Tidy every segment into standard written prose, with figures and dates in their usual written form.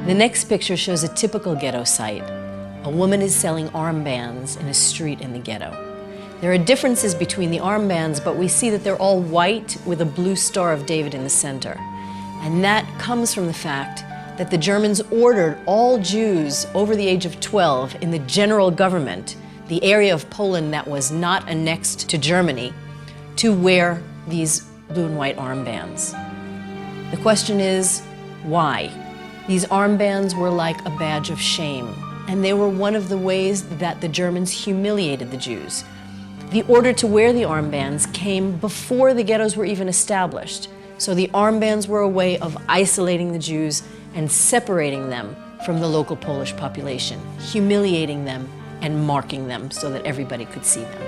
The next picture shows a typical ghetto site. A woman is selling armbands in a street in the ghetto. There are differences between the armbands, but we see that they're all white with a blue Star of David in the center. And that comes from the fact that the Germans ordered all Jews over the age of 12 in the general government, the area of Poland that was not annexed to Germany, to wear these blue and white armbands. The question is, why? These armbands were like a badge of shame, and they were one of the ways that the Germans humiliated the Jews. The order to wear the armbands came before the ghettos were even established, so the armbands were a way of isolating the Jews and separating them from the local Polish population, humiliating them and marking them so that everybody could see them.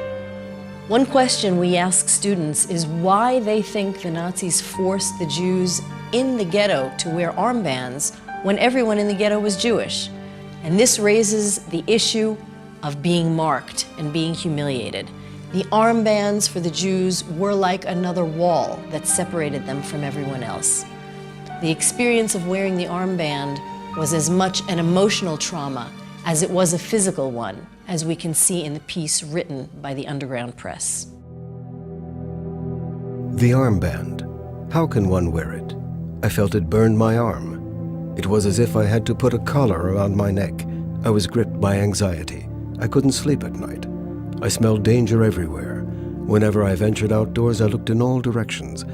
One question we ask students is why they think the Nazis forced the Jews in the ghetto to wear armbands when everyone in the ghetto was Jewish. And this raises the issue of being marked and being humiliated. The armbands for the Jews were like another wall that separated them from everyone else. The experience of wearing the armband was as much an emotional trauma as it was a physical one, as we can see in the piece written by the underground press. The armband. How can one wear it? I felt it burned my arm. It was as if I had to put a collar around my neck. I was gripped by anxiety. I couldn't sleep at night. I smelled danger everywhere. Whenever I ventured outdoors, I looked in all directions.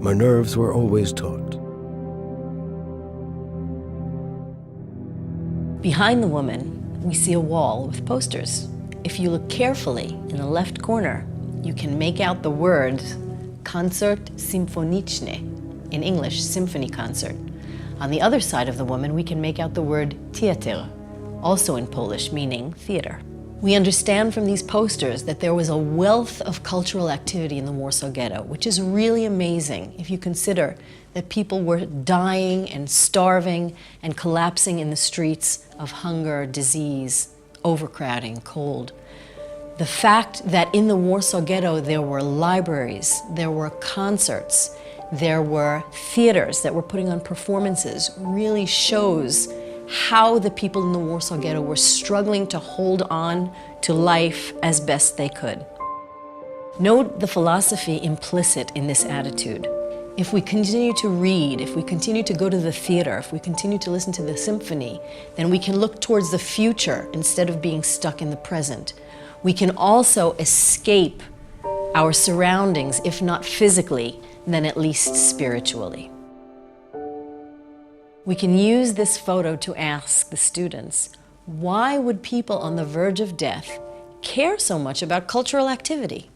My nerves were always taut. Behind the woman, we see a wall with posters. If you look carefully in the left corner, you can make out the word Koncert Symfoniczny, in English, symphony concert. On the other side of the woman, we can make out the word Theater, also in Polish, meaning theater. We understand from these posters that there was a wealth of cultural activity in the Warsaw Ghetto, which is really amazing if you consider that people were dying and starving and collapsing in the streets of hunger, disease, overcrowding, cold. The fact that in the Warsaw Ghetto there were libraries, there were concerts, there were theaters that were putting on performances really shows how the people in the Warsaw Ghetto were struggling to hold on to life as best they could. Note the philosophy implicit in this attitude. If we continue to read, if we continue to go to the theater, if we continue to listen to the symphony, then we can look towards the future instead of being stuck in the present. We can also escape our surroundings, if not physically, then at least spiritually. We can use this photo to ask the students, why would people on the verge of death care so much about cultural activity?